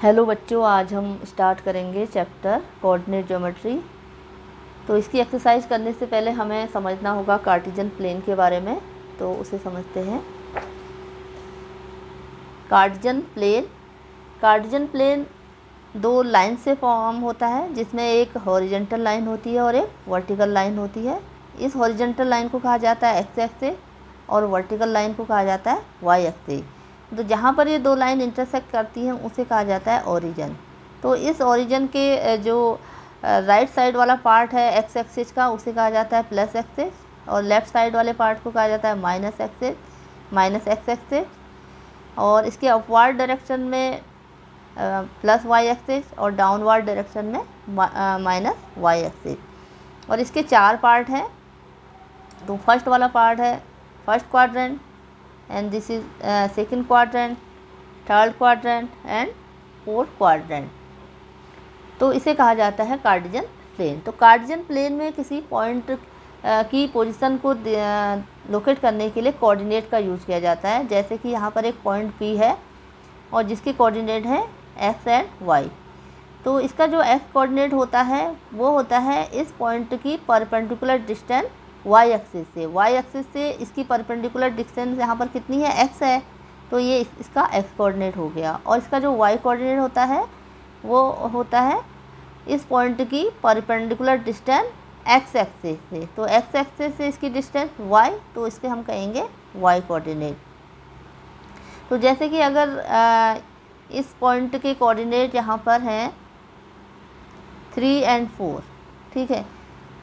Hello बच्चों, आज हम स्टार्ट करेंगे चैप्टर कोऑर्डिनेट ज्योमेट्री। तो इसकी एक्सरसाइज करने से पहले हमें समझना होगा कार्टेशियन प्लेन के बारे में। तो उसे समझते हैं। कार्टेशियन प्लेन दो लाइन से फॉर्म होता है, जिसमें एक हॉरिजॉन्टल लाइन होती है और एक वर्टिकल लाइन होती है। इस हॉरिजॉन्टल लाइन को कहा जाता है एक्स एक्सिस और वर्टिकल लाइन को कहा जाता है वाई एक्सिस। तो जहाँ पर ये दो लाइन इंटरसेक्ट करती हैं उसे कहा जाता है ओरिजिन। तो इस ओरिजिन के जो राइट साइड वाला पार्ट है एक्स एक्सिस का, उसे कहा जाता है प्लस एक्सिस, और लेफ़्ट साइड वाले पार्ट को कहा जाता है माइनस एक्स एक्सिस। और इसके अपवार्ड डायरेक्शन में प्लस वाई एक्सिस और डाउनवर्ड डायरेक्शन में माइनस वाई एक्सिस। और इसके चार पार्ट हैं। तो फर्स्ट वाला पार्ट है first quadrant, and this is second quadrant, third quadrant and fourth quadrant। तो इसे कहा जाता है कार्टेशियन प्लेन। तो कार्टेशियन प्लेन में किसी पॉइंट की पोजीशन को लोकेट करने के लिए कोऑर्डिनेट का यूज़ किया जाता है। जैसे कि यहाँ पर एक पॉइंट P है और जिसके कोऑर्डिनेट है x एंड y। तो इसका जो x कोऑर्डिनेट होता है वो होता है इस पॉइंट की परपेंडिकुलर डिस्टेंस y एक्सिस से इसकी परपेंडिकुलर डिस्टेंस यहाँ पर कितनी है, x है। तो ये इसका x कोऑर्डिनेट हो गया। और इसका जो y कोऑर्डिनेट होता है वो होता है इस पॉइंट की परपेंडिकुलर डिस्टेंस x एक्सिस से। तो x एक्सिस से इसकी डिस्टेंस y, तो इसके हम कहेंगे y कोऑर्डिनेट। तो जैसे कि अगर इस पॉइंट के कोऑर्डिनेट यहाँ पर हैं 3 और 4, ठीक है।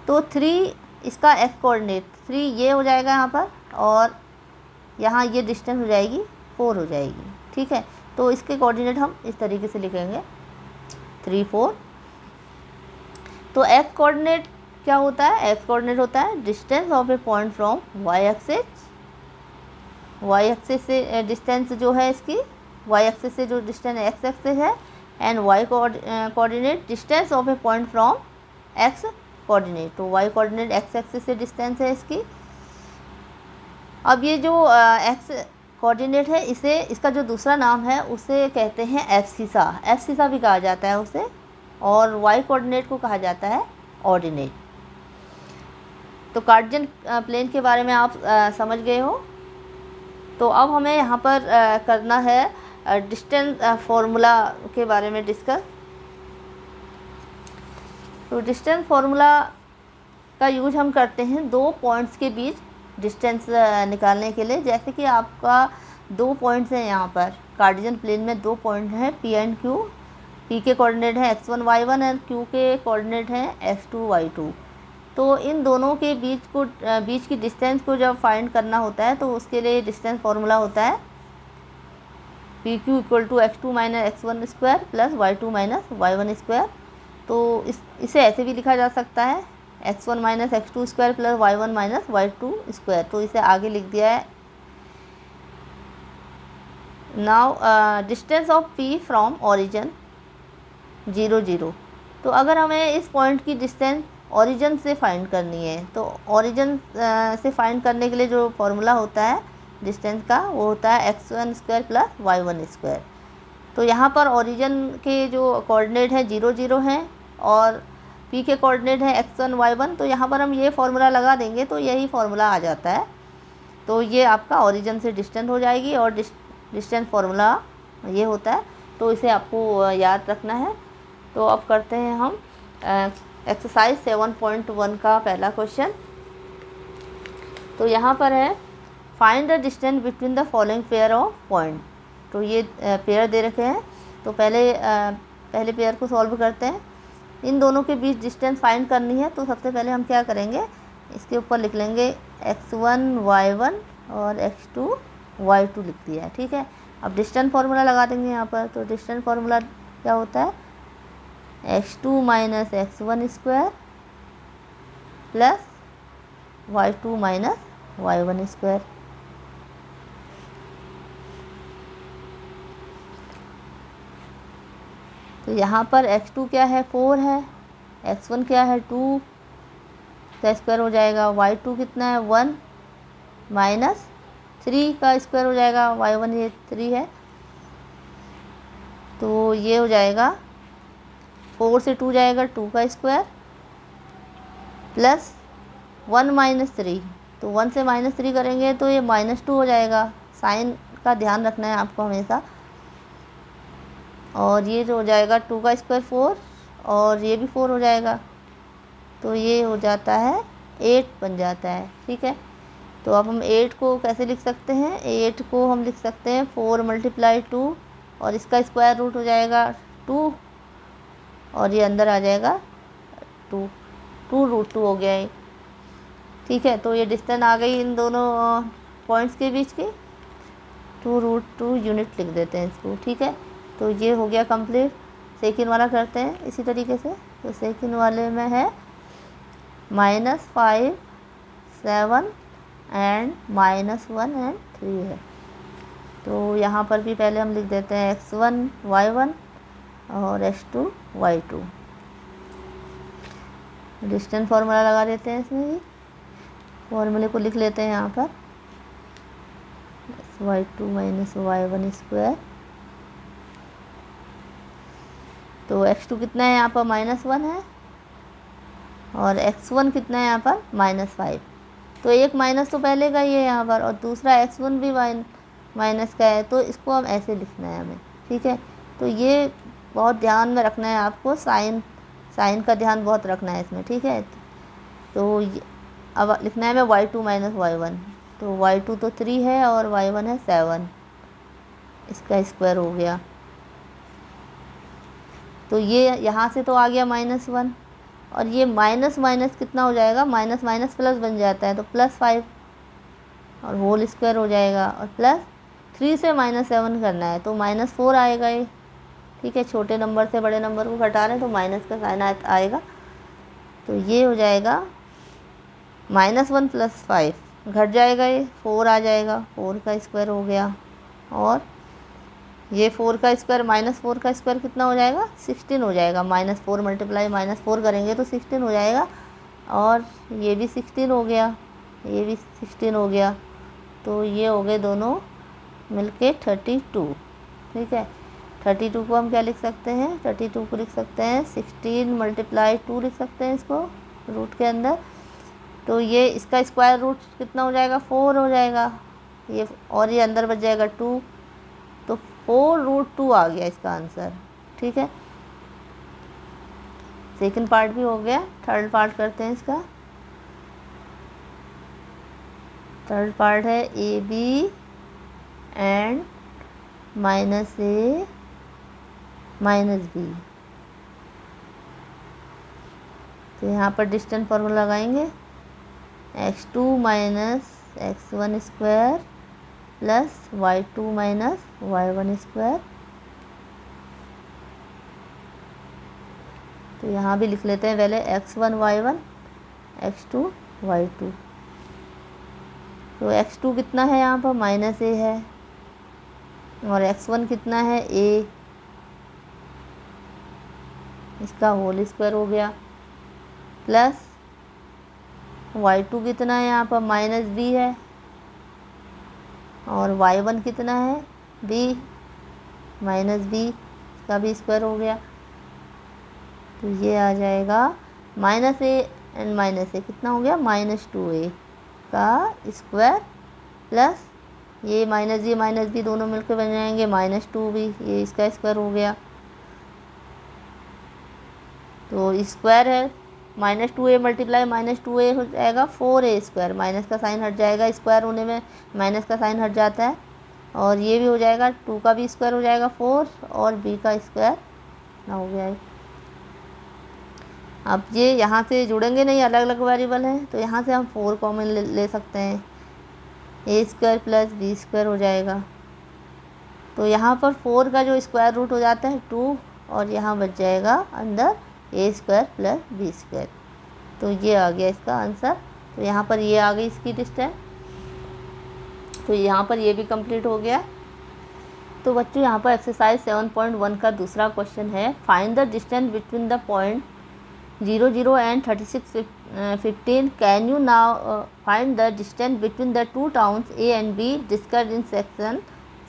तो 3 इसका x कोऑर्डिनेट 3 ये हो जाएगा यहाँ पर, और यहाँ ये डिस्टेंस हो जाएगी 4 हो जाएगी, ठीक है। तो इसके कोऑर्डिनेट हम इस तरीके से लिखेंगे 3, 4। तो x कोऑर्डिनेट क्या होता है, x कोऑर्डिनेट होता है distance of A point from y axis से डिस्टेंस जो है इसकी y एक्सिस से जो डिस्टेंस x एक्सिस है, and y coordinate distance of A point from x coordinate. तो y कोऑर्डिनेट x एक्सिस से डिस्टेंस है इसकी। अब ये जो x कोऑर्डिनेट है इसका जो दूसरा नाम है उसे कहते हैं एब्सिसा भी कहा जाता है उसे, और y कोऑर्डिनेट को कहा जाता है ऑर्डिनेट। तो कार्टेशियन प्लेन के बारे में आप समझ गए हो। तो अब हमें यहाँ पर करना है डिस्टेंस फार्मूला के बारे में डिस्कस। तो डिस्टेंस फार्मूला का यूज हम करते हैं दो पॉइंट्स के बीच डिस्टेंस निकालने के लिए। जैसे कि आपका दो पॉइंट्स हैं यहाँ पर कार्टेशियन प्लेन में, दो पॉइंट हैं P एंड Q। P के कोऑर्डिनेट है x1 y1 और Q के कोऑर्डिनेट हैं x2 y2। तो इन दोनों के बीच की डिस्टेंस को जब फाइंड करना होता है तो उसके लिए डिस्टेंस फार्मूला होता है PQ = x2 - x1 square plus y2 - y1 square. तो इसे ऐसे भी लिखा जा सकता है x1 - x2 square plus y1 - y2 square. तो इसे आगे लिख दिया है। Now distance of P from origin 0, 0। तो अगर हमें इस पॉइंट की डिस्टेंस ओरिजिन से फाइंड करनी है, तो ओरिजिन से फाइंड करने के लिए जो फॉर्मूला होता है डिस्टेंस का वो होता है x1 square plus y1 square. तो यहाँ पर ओरिजिन के जो कोऑर्डिनेट है 0, 0 हैं और P के कोऑर्डिनेट है x1 y1। तो यहाँ पर हम ये फार्मूला लगा देंगे तो यही फार्मूला आ जाता है। तो ये आपका ओरिजिन से डिस्टेंस हो जाएगी, और डिस्टेंस फार्मूला ये होता है। तो इसे आपको याद रखना है। तो अब करते हैं हम एक्सरसाइज 7.1 का पहला क्वेश्चन। तो यहाँ पर है find the distance between the following pair of point. तो ये पेयर दे रखे हैं। तो पहले पेयर को सॉल्व करते हैं। इन दोनों के बीच डिस्टेंस फाइंड करनी है। तो सबसे पहले हम क्या करेंगे, इसके ऊपर लिख लेंगे x1 y1 और x2 y2 लिख दिया है, ठीक है। अब डिस्टेंस फार्मूला लगा देंगे यहाँ पर। तो डिस्टेंस फार्मूला क्या होता है, x2 - x1 square plus y2 - y1 square. तो यहाँ पर x2 क्या है, 4 है, x1 क्या है, 2 का स्क्वायर हो जाएगा, y2 कितना है, 1 - 3 का स्क्वायर हो जाएगा, y1 ये 3 है। तो ये हो जाएगा 4 से 2 जाएगा 2 का स्क्वायर प्लस 1 माइनस 3, तो 1 से -3 करेंगे तो ये -2 हो जाएगा। साइन का ध्यान रखना है आपको हमेशा। और ये जो हो जाएगा 2 का स्क्वायर 4 और ये भी 4 हो जाएगा, तो ये हो जाता है 8 बन जाता है। ठीक है, तो अब हम 8 को कैसे लिख सकते हैं? 8 को हम लिख सकते हैं 4 × 2 और इसका स्क्वायर रूट हो जाएगा 2 और ये अंदर आ जाएगा 2 2√2 हो गया है। ठीक है, तो ये डिस्टेंस आ गई इन दोनों पॉइंट्स के बीच की। 2√2 यूनिट लिख देते हैं इसको। ठीक है, तो ये हो गया कंप्लीट। सेकंड वाला करते हैं इसी तरीके से। तो सेकंड वाले में है -5 7 एंड -1 एंड 3 है। तो यहाँ पर भी पहले हम लिख देते हैं x1 y1 और x2 y2। डिस्टेंस फार्मूला लगा देते हैं इसमें भी, फॉर्मूले को लिख लेते हैं यहाँ पर y2 - y1 स्क्वायर। तो x2 कितना है यहाँ पर -1 है और x1 कितना है यहाँ पर -5। तो एक माइनस तो पहले का ही है यहाँ पर और दूसरा x1 भी माइनस का है, तो इसको हम ऐसे लिखना है हमें। ठीक है, तो ये बहुत ध्यान में रखना है आपको, साइन का ध्यान बहुत रखना है इसमें। ठीक है, तो अब लिखना है हमें y2 - y1। तो y2 तो 3 है और y1 है 7, इसका स्क्वायर हो गया। तो ये यहाँ से तो आ गया -1 और ये माइनस माइनस कितना हो जाएगा? माइनस माइनस प्लस बन जाता है, तो +5 और होल स्क्वायर हो जाएगा और प्लस 3 से -7 करना है तो -4 आएगा ये। ठीक है, छोटे नंबर से बड़े नंबर को घटा रहे हैं तो माइनस का साइन आएगा। तो ये हो जाएगा -1 + 5 घट जाएगा, ये 4 आ जाएगा, 4 का स्क्वायर हो गया। और ये 4 का स्क्वायर -4 का स्क्वायर कितना हो जाएगा? 16 हो जाएगा। -4 × -4 करेंगे तो 16 हो जाएगा और ये भी 16 हो गया, ये भी 16 हो गया। तो ये हो गए दोनों मिलके 32। ठीक है, 32 को हम क्या लिख सकते हैं? 32 को लिख सकते हैं 16 × 2 लिख सकते हैं इसको रूट के अंदर। तो ये इसका स्क्वायर रूट कितना हो जाएगा? 4 हो जाएगा ये, और ये अंदर बच जाएगा 2, तो 4√2 आ गया इसका आंसर। ठीक है, सेकंड पार्ट भी हो गया। थर्ड पार्ट करते हैं इसका। थर्ड पार्ट है AB एंड -A -B। तो यहाँ पर डिस्टेंस फार्मूला लगाएंगे x2 - x1 square plus y2 - y1 square. तो यहाँ भी लिख लेते हैं पहले x1 y1 x2 y2। तो x2 कितना है यहाँ पर? -A है और x1 कितना है? A, इसका होल स्क्वायर हो गया प्लस y2 कितना है यहाँ पर? -B है और y1 कितना है? B -B, इसका भी स्क्वायर हो गया। तो ये आ जाएगा -A एंड -A कितना हो गया? -2A का स्क्वायर प्लस ये -B दोनों मिलकर बन जाएंगे -2B, ये इसका स्क्वायर हो गया। तो स्क्वायर है -2A × -2A हो जाएगा 4A स्क्वायर, माइनस का साइन हट जाएगा, स्क्वायर होने में माइनस का साइन हट जाता है। और ये भी हो जाएगा 2 का भी स्क्वायर हो जाएगा 4 और B का स्क्वायर ना हो गया है। अब ये यहाँ से जुड़ेंगे नहीं, अलग अलग वेरिएबल हैं, तो यहाँ से हम 4 कॉमन ले सकते हैं, A² + B² हो जाएगा। तो यहाँ पर 4 का जो स्क्वायर रूट हो जाता है 2 और यहाँ बच जाएगा अंदर A² + B²। तो ये आ गया इसका आंसर। तो यहाँ पर ये आ गई इसकी डिस्टेंस। तो यहाँ पर ये भी कंप्लीट हो गया। तो बच्चों यहाँ पर एक्सरसाइज 7.1 का दूसरा क्वेश्चन है, find the distance between the point 0 0 and 36 15। Can you now find the distance between the two towns A and B discussed in section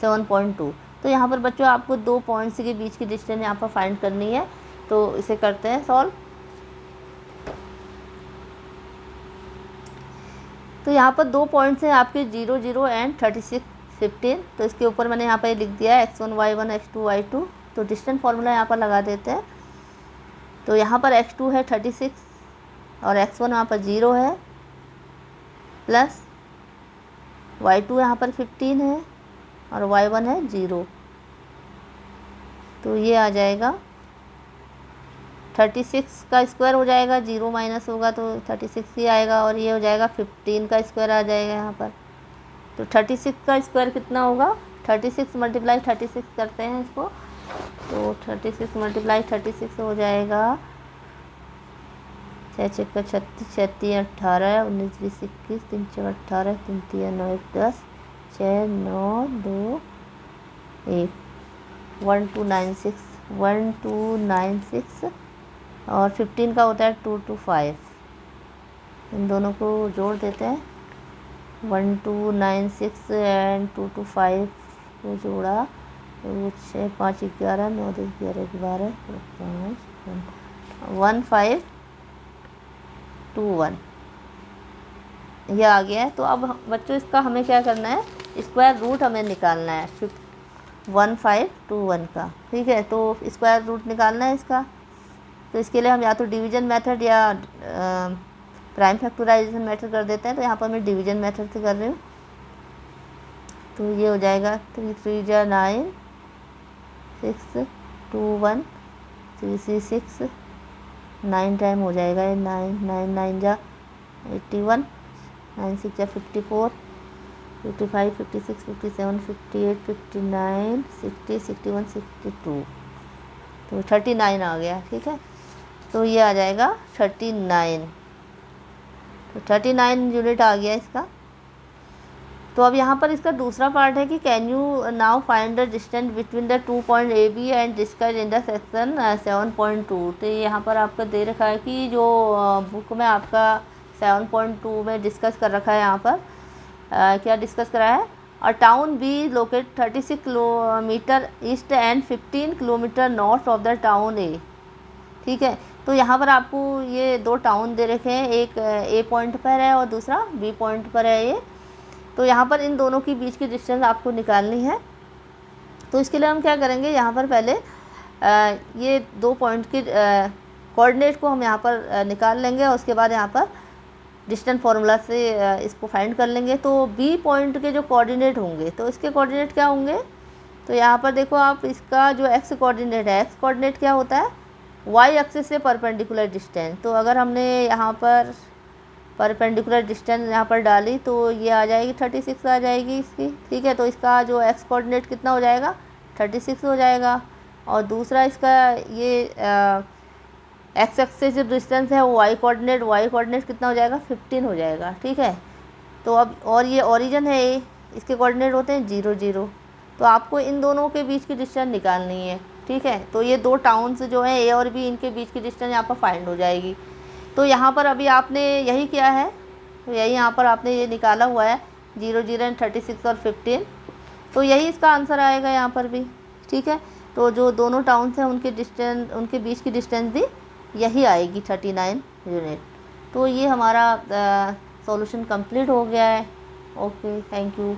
7.2। तो यहाँ पर बच्चों आपको 2 पॉइंट्स के बीच की डिस्टेंस यहाँ पर फाइंड करनी है। तो इसे करते हैं सॉल्व। तो यहाँ पर 2 पॉइंट्स हैं आपके 0 0 एंड 36 15। तो इसके ऊपर मैंने यहाँ पर लिख दिया है x1 y1 x2 y2। तो डिस्टेंस फार्मूला यहाँ पर लगा देते हैं। तो यहाँ पर x2 है 36 और x1 यहाँ पर 0 है, प्लस y2 यहाँ पर 15 है और y1 है 0। तो ये आ जाएगा 36 का स्क्वायर हो जाएगा, 0 माइनस होगा तो 36 ही आएगा, और ये हो जाएगा 15 का स्क्वायर आ जाएगा यहाँ पर। तो 36 का स्क्वायर कितना होगा, 36 मल्टीप्लाई 36 करते हैं इसको। तो 36 मल्टीप्लाई 36 हो जाएगा 6 6 का 36, 6 3 18, 19 20 21, 3 4 18, 3 3 9 1 10, 6 9 2 1, 1296, 1296 और 15 का होता है 225। इन दोनों को जोड़ देते हैं, 1296 एंड 225 को जोड़ा तो 6 5 11 9 10 11 12 5 1521 ये आ गया है। तो अब बच्चों इसका हमें क्या करना है, स्क्वायर रूट हमें निकालना है 1521 का। ठीक है, तो स्क्वायर रूट निकालना है इसका। तो इसके लिए हम या तो डिवीजन मेथड या प्राइम फैक्टराइजेशन मेथड कर देते हैं। तो यहाँ पर मैं डिवीजन मेथड से कर रही हूँ। तो ये हो जाएगा 3 3 जा 9, 6 2 1 3 3 6, 9 टाइम हो जाएगा ये 9 9 9 जा 81, 9 6 जा 54, 55 56 57 58 59 60 61 62। तो 39 आ गया। ठीक है, तो ये आ जाएगा 39। तो 39 यूनिट आ गया इसका। तो अब यहाँ पर इसका दूसरा पार्ट है कि can you now find the distance between the 2 point A B and discuss in the section 7.2। तो यहाँ पर आपका दे रखा है कि जो बुक में आपका 7.2 में डिस्कस कर रखा है, यहाँ पर क्या डिस्कस करा है, a town B locate 36 kilometre east and 15 kilometre north of the town A. ठीक है, तो यहाँ पर आपको ये 2 टाउन दे रखे हैं, एक ए पॉइंट पर है और दूसरा बी पॉइंट पर है ये। तो यहाँ पर इन दोनों के बीच की डिस्टेंस आपको निकालनी है। तो इसके लिए हम क्या करेंगे, यहाँ पर पहले ये 2 पॉइंट के कोऑर्डिनेट को हम यहाँ पर निकाल लेंगे और उसके बाद यहाँ पर डिस्टेंस फार्मूला से इसको फाइंड कर लेंगे। तो बी पॉइंट के जो कोऑर्डिनेट होंगे, तो इसके कोऑर्डिनेट क्या होंगे, तो यहाँ पर देखो आप, इसका जो एक्स कोऑर्डिनेट है, एक्स कोऑर्डिनेट क्या होता है, वाई एक्सिस से परपेंडिकुलर डिस्टेंस। तो अगर हमने यहाँ पर परपेंडिकुलर डिस्टेंस यहाँ पर डाली तो ये आ जाएगी 36 आ जाएगी इसकी। ठीक है, तो इसका जो एक्स कोऑर्डिनेट कितना हो जाएगा, 36 हो जाएगा। और दूसरा इसका ये एक्स एक्सिस जो डिस्टेंस है वो वाई कोऑर्डिनेट कितना हो जाएगा, 15 हो जाएगा। ठीक है, तो अब और ये ओरिजिन है ए, इसके कोऑर्डिनेट होते हैं 0 0। तो आपको इन दोनों के बीच की डिस्टेंस निकालनी है। ठीक है, तो ये 2 टाउन्स जो हैं ए और बी, इनके बीच की डिस्टेंस यहाँ पर फाइंड हो जाएगी। तो यहाँ पर अभी आपने यही किया है, तो यही यहाँ पर आपने ये निकाला हुआ है 0 0 एंड 36 और 15। तो यही इसका आंसर आएगा यहाँ पर भी। ठीक है, तो जो दोनों टाउन्स हैं उनके डिस्टेंस, उनके बीच की डिस्टेंस भी यही आएगी 39 यूनिट। तो ये हमारा सॉल्यूशन कंप्लीट हो गया है। Okay, thank you.